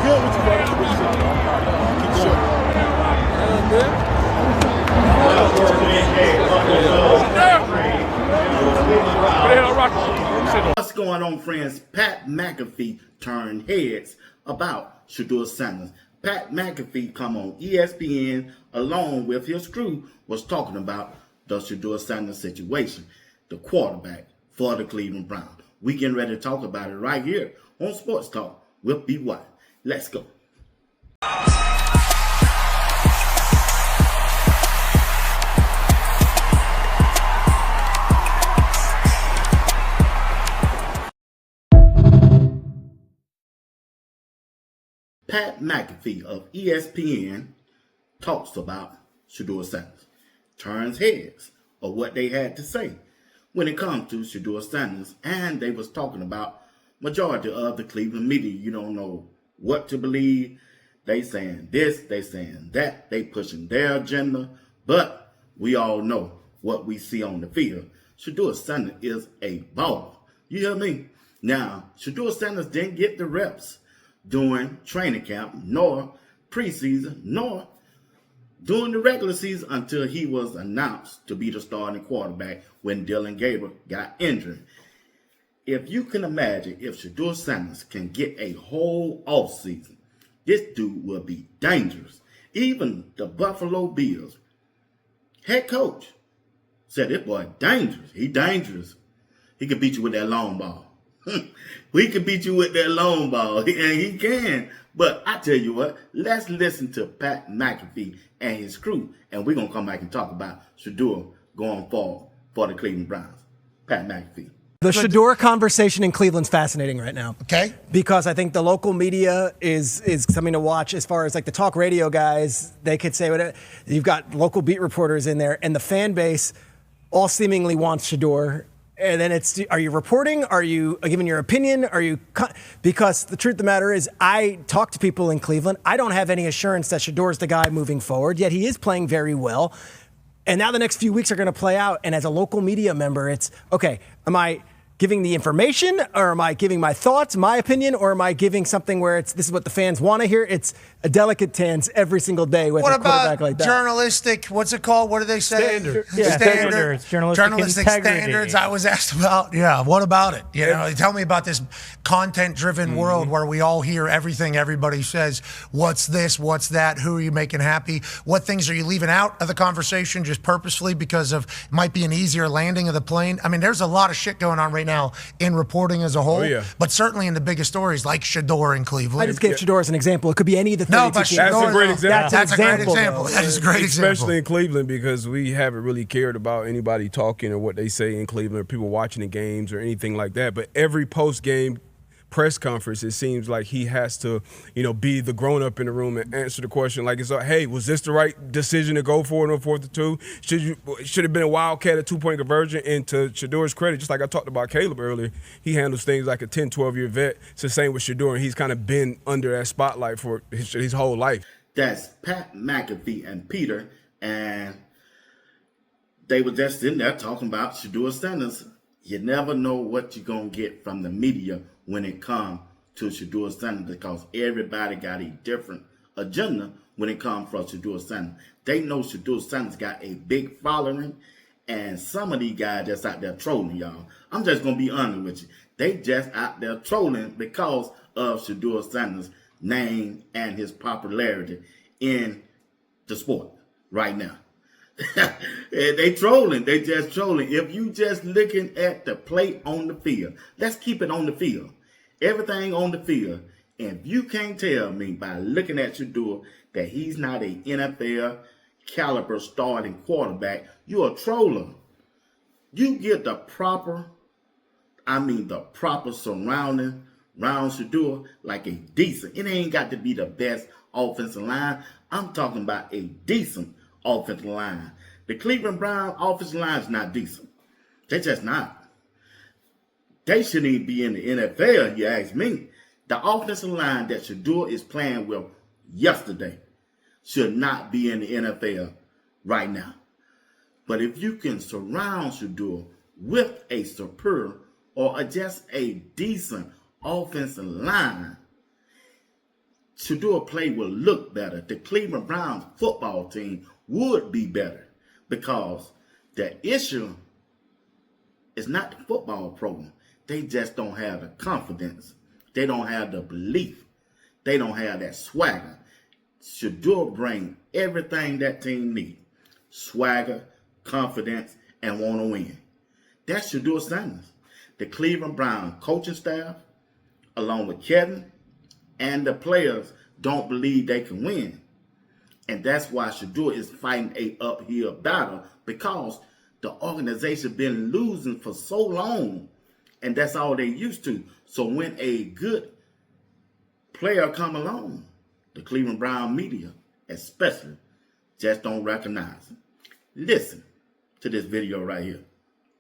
good with you, brother. Keep it short. What's going on, friends? Pat McAfee turned heads about Shedeur Sanders. Pat McAfee come on ESPN along with his crew was talking about the Shedeur Sanders situation, the quarterback for the Cleveland Browns. We getting ready to talk about it right here on Sports Talk with B.Y. Let's go. Pat McAfee of ESPN talks about Shedeur Sanders, turns heads of what they had to say when it comes to Shedeur Sanders, and they was talking about majority of the Cleveland media. You don't know what to believe. They saying this, they saying that, they pushing their agenda, but we all know what we see on the field. Shedeur Sanders is a baller. You hear me? Now, Shedeur Sanders didn't get the reps during training camp, nor preseason, nor during the regular season until he was announced to be the starting quarterback when Dylan Gabriel got injured. If you can imagine, if Shedeur Sanders can get a whole offseason, this dude will be dangerous. Even the Buffalo Bills head coach said, this boy dangerous. He dangerous. He can beat you with that long ball. We can beat you with that long ball, and he can. But I tell you what, let's listen to Pat McAfee and his crew, and we're going to come back and talk about Shedeur going forward for the Cleveland Browns. Pat McAfee. The Shedeur conversation in Cleveland's fascinating right now. Okay. Because I think the local media is something to watch as far as like the talk radio guys. They could say whatever. You've got local beat reporters in there, and the fan base all seemingly wants Shedeur. And then it's, are you reporting? Are you giving your opinion? Because the truth of the matter is, I talk to people in Cleveland. I don't have any assurance that Shedeur's the guy moving forward, yet he is playing very well. And now the next few weeks are going to play out. And as a local media member, it's, okay, am I giving the information, or am I giving my thoughts, my opinion, or am I giving something where it's, this is what the fans want to hear? It's a delicate dance every single day with a quarterback like that. Journalistic, what's it called? What do they say? Standards. Journalistic standards. I was asked about, what about it? You know, tell me about this content-driven world where we all hear everything everybody says. What's this? What's that? Who are you making happy? What things are you leaving out of the conversation just purposefully because of it might be an easier landing of the plane? I mean, there's a lot of shit going on right now in reporting as a whole, but certainly in the biggest stories like Shedeur in Cleveland. I just gave Shedeur as an example. It could be any of the 32 No, but teams. That's a great example. That's a great example. That is a great example. Especially in Cleveland, because we haven't really cared about anybody talking or what they say in Cleveland or people watching the games or anything like that. But every post-game press conference, it seems like he has to, be the grown-up in the room and answer the question like it's like, hey, was this the right decision to go for it on 4th and 2? Should have been a wildcat, a two-point conversion. And to Shedeur's credit, just like I talked about Caleb earlier, he handles things like a 10, 12-year vet. It's the same with Shedeur, and he's kind of been under that spotlight for his whole life. That's Pat McAfee and Peter, and they were just in there talking about Shedeur Sanders. You never know what you're going to get from the media when it comes to Shedeur Sanders, because everybody got a different agenda when it comes from Shedeur Sanders. They know Shedeur Sanders got a big following, and some of these guys just out there trolling, y'all. I'm just going to be honest with you. They just out there trolling because of Shedeur Sanders' name and his popularity in the sport right now. They trolling. They just trolling. If you just looking at the plate on the field, let's keep it on the field. Everything on the field. And if you can't tell me by looking at Shedeur that he's not a NFL caliber starting quarterback, you're a troller. You get the proper surrounding around Shedeur like a decent. It ain't got to be the best offensive line. I'm talking about a decent offensive line. The Cleveland Browns offensive line is not decent. They're just not. They shouldn't even be in the NFL, you ask me. The offensive line that Shedeur is playing with yesterday should not be in the NFL right now. But if you can surround Shedeur with a superior or just a decent offensive line, Shedeur play will look better. The Cleveland Browns football team would be better because the issue is not the football program. They just don't have the confidence. They don't have the belief. They don't have that swagger. Shedeur bring everything that team needs. Swagger, confidence, and want to win. That's Shedeur Sanders. The Cleveland Browns coaching staff, along with Kevin, and the players don't believe they can win. And that's why Shedeur is fighting a uphill battle, because the organization been losing for so long, and that's all they used to. So when a good player come along, the Cleveland Brown media especially just don't recognize him. Listen to this video right here.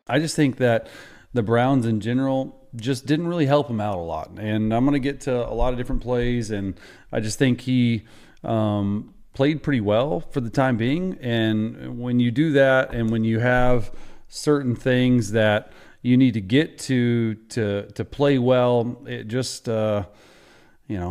I just think that the Browns in general just didn't really help him out a lot. And I'm going to get to a lot of different plays, and I just think he played pretty well for the time being. And when you do that, and when you have certain things that you need to get to play well, it just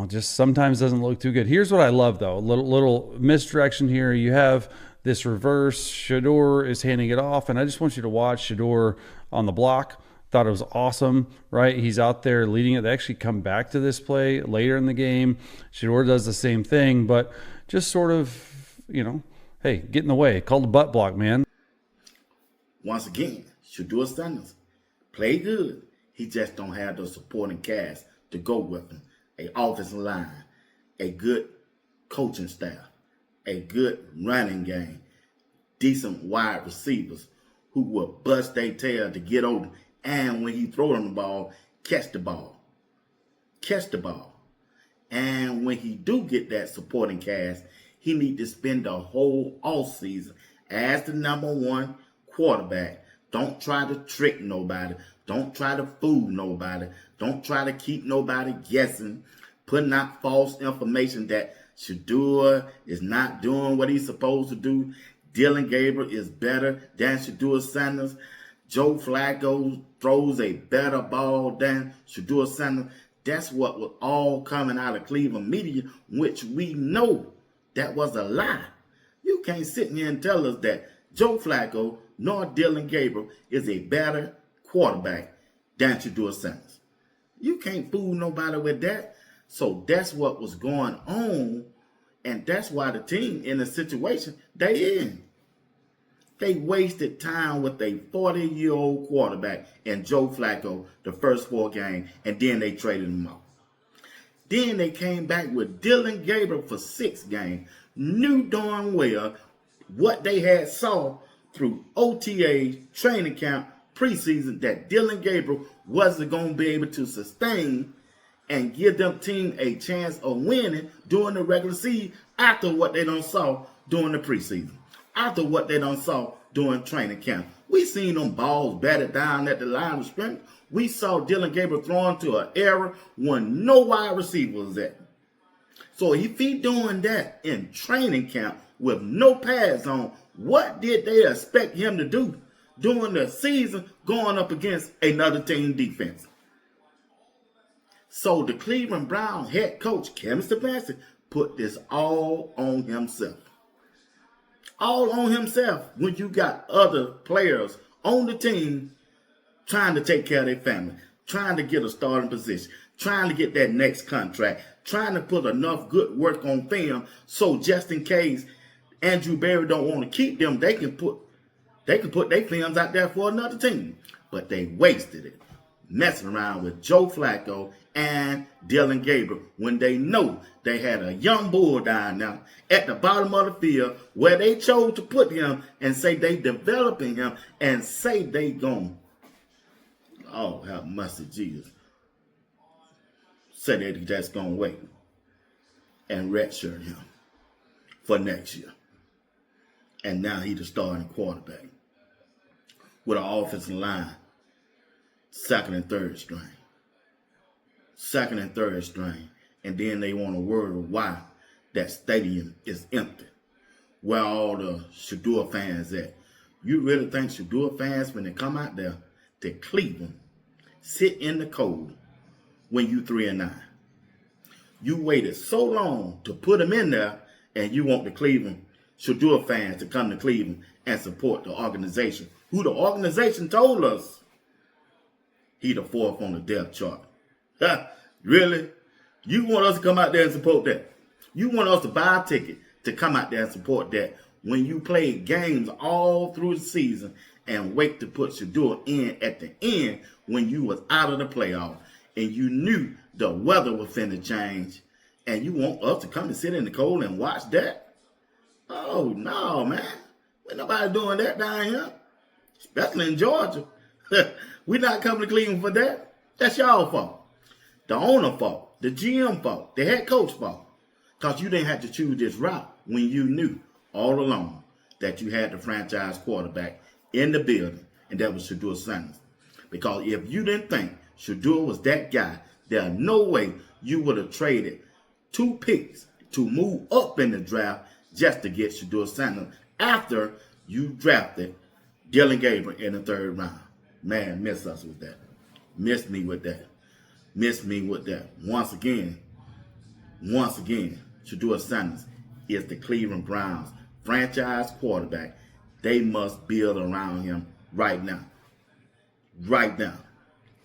just sometimes doesn't look too good. Here's what I love, though. A little misdirection here. You have this reverse. Shedeur is handing it off, and I just want you to watch Shedeur on the block. Thought it was awesome, right? He's out there leading it. They actually come back to this play later in the game. Shedeur does the same thing, but just sort of, hey, get in the way. Called a butt block, man. Once again, Shedeur Sanders played good. He just don't have the supporting cast to go with him. A offensive line, a good coaching staff, a good running game, decent wide receivers who will bust their tail to get over, and when he throw them the ball, catch the ball. And when he do get that supporting cast, he need to spend the whole offseason as the #1 quarterback. Don't try to trick nobody. Don't try to fool nobody. Don't try to keep nobody guessing, putting out false information that Shedeur is not doing what he's supposed to do. Dylan Gabriel is better than Shedeur Sanders. Joe Flacco throws a better ball than Shedeur Sanders. That's what was all coming out of Cleveland media, which we know that was a lie. You can't sit here and tell us that Joe Flacco nor Dylan Gabriel is a better quarterback than Shedeur Sanders. You can't fool nobody with that. So that's what was going on, and that's why the team in the situation they in. They wasted time with a 40-year-old quarterback and Joe Flacco the first 4 games, and then they traded him off. Then they came back with Dylan Gabriel for 6 games. Knew darn well what they had saw through OTA, training camp, preseason, that Dylan Gabriel wasn't going to be able to sustain and give them team a chance of winning during the regular season after what they done saw during the preseason, after what they done saw during training camp. We seen them balls batted down at the line of scrimmage. We saw Dylan Gabriel throwing to an error when no wide receiver was at. So if he doing that in training camp with no pads on, what did they expect him to do during the season going up against another team defense? So the Cleveland Brown head coach, Kevin Stefanski, put this all on himself. All on himself when you got other players on the team trying to take care of their family, trying to get a starting position, trying to get that next contract, trying to put enough good work on film so just in case Andrew Berry don't want to keep them, they can put their films out there for another team. But they wasted it messing around with Joe Flacco and Dylan Gabriel when they know they had a young bull down now at the bottom of the field where they chose to put him and say they developing him and say they gon', oh, have mercy, Jesus. Say they just gonna wait and redshirt him for next year. And now he the starting quarterback with an offensive line, second and third string. And then they want to worry why that stadium is empty. Where all the Shedeur fans at? You really think Shedeur fans, when they come out there to Cleveland, sit in the cold when you 3-9? You waited so long to put him in there, and you want the Cleveland Shedeur fans to come to Cleveland and support the organization, who the organization told us he the fourth on the depth chart. Really? You want us to come out there and support that? You want us to buy a ticket to come out there and support that when you played games all through the season and wait to put Shedeur in at the end when you was out of the playoff and you knew the weather was finna change, and you want us to come and sit in the cold and watch that? Oh, no, man. Ain't nobody doing that down here, especially in Georgia. We're not coming to Cleveland for that. That's y'all fault. The owner fault. The GM fault. The head coach fault. Because you didn't have to choose this route when you knew all along that you had the franchise quarterback in the building, and that was Shedeur Sanders. Because if you didn't think Shedeur was that guy, there's no way you would have traded 2 picks to move up in the draft just to get Shedeur Sanders after you drafted Dylan Gabriel in the 3rd round. Man, miss us with that. Miss me with that. Miss me with that. Once again, Shedeur Sanders is the Cleveland Browns franchise quarterback. They must build around him right now. Right now.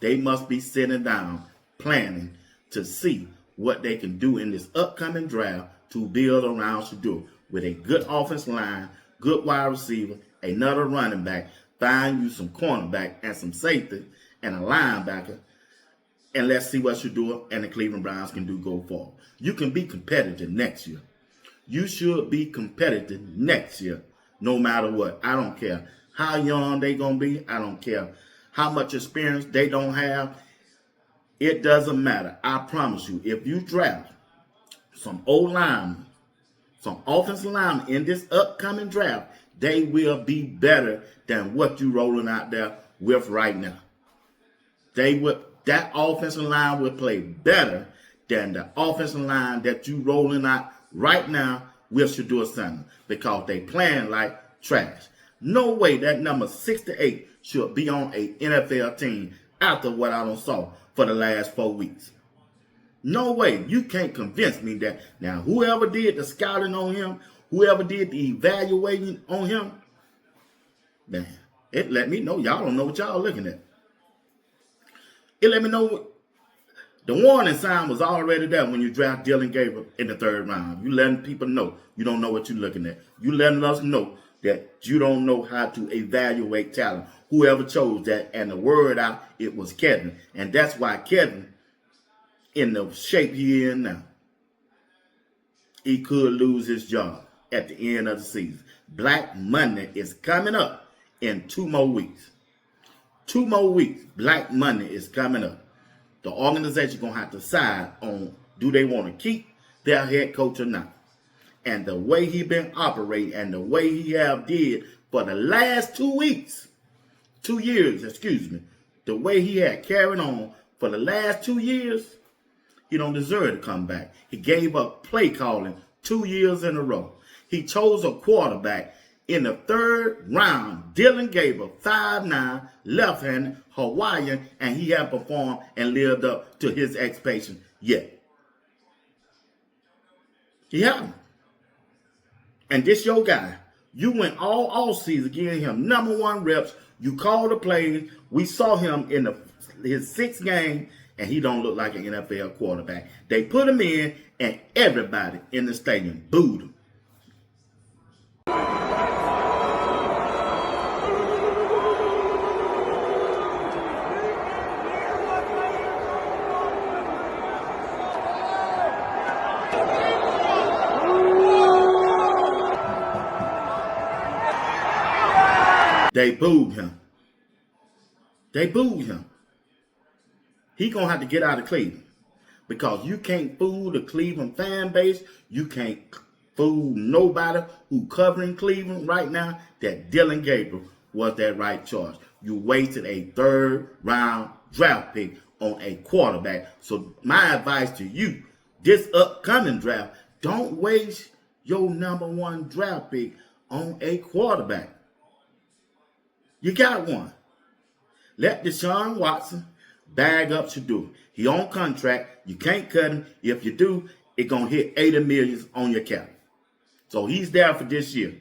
They must be sitting down planning to see what they can do in this upcoming draft to build around Shedeur with a good offensive line, good wide receiver, another running back, find you some cornerback and some safety and a linebacker, and let's see what Shedeur and the Cleveland Browns can do go forward. You can be competitive next year. You should be competitive next year, no matter what. I don't care how young they going to be. I don't care how much experience they don't have. It doesn't matter. I promise you, if you draft some old linemen, some offensive linemen in this upcoming draft, they will be better than what you rolling out there with right now. That offensive line will play better than the offensive line that you rolling out right now with Shedeur Sanders, because they playing like trash. No way that number 68 should be on a NFL team after what I done saw for the last 4 weeks. No way. You can't convince me that. Now, whoever did the scouting on him, whoever did the evaluating on him, man, it let me know y'all don't know what y'all looking at. It let me know the warning sign was already there when you draft Dylan Gabriel in the 3rd round. You letting people know you don't know what you're looking at. You letting us know that you don't know how to evaluate talent. Whoever chose that, and the word out, it was Kevin. And that's why Kevin, in the shape he in now, he could lose his job at the end of the season. Black Monday is coming up in 2 more weeks. 2 more weeks, Black Monday is coming up. The organization going to have to decide on, do they want to keep their head coach or not. And the way he been operating and the way he have did for the last 2 weeks, 2 years, the way he had carried on for the last 2 years, he don't deserve to come back. He gave up play calling 2 years in a row. He chose a quarterback in the 3rd round, Dylan Gabriel, 5'9", left-handed, Hawaiian, and he had performed and lived up to his expectations yet. He haven't. And this your guy. You went all season giving him number 1 reps. You called the plays. We saw him in his 6th game, and he don't look like an NFL quarterback. They put him in, and everybody in the stadium booed him. They booed him. They booed him. He going to have to get out of Cleveland, because you can't fool the Cleveland fan base. You can't fool nobody who covering Cleveland right now that Dylan Gabriel was that right choice. You wasted a 3rd round draft pick on a quarterback. So my advice to you, this upcoming draft, don't waste your number 1 draft pick on a quarterback. You got one. Let Deshaun Watson Bag up Shedeur. He on contract. You can't cut him. If you do, it's going to hit 80 million on your cap. So he's there for this year,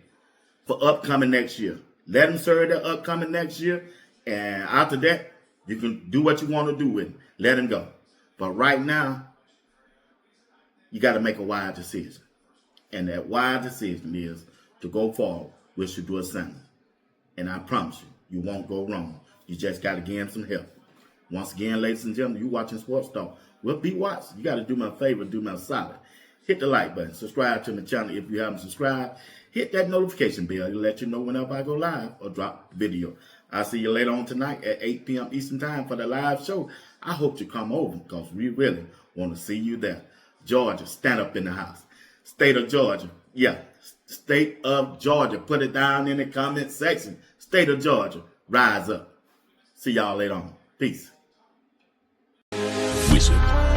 for upcoming next year. Let him serve the upcoming next year. And after that, you can do what you want to do with him. Let him go. But right now, you got to make a wise decision. And that wise decision is to go forward with Shedeur Sanders. And I promise you, you won't go wrong. You just got to give him some help. Once again, ladies and gentlemen, you watching Sports Talk. Well, be watching. You got to do me a favor, do me a solid. Hit the like button. Subscribe to my channel if you haven't subscribed. Hit that notification bell to let you know whenever I go live or drop the video. I'll see you later on tonight at 8 p.m. Eastern Time for the live show. I hope you come over because we really want to see you there. Georgia, stand up in the house. State of Georgia. Yeah, State of Georgia. Put it down in the comment section. State of Georgia. Rise up. See y'all later on. Peace. Wizard.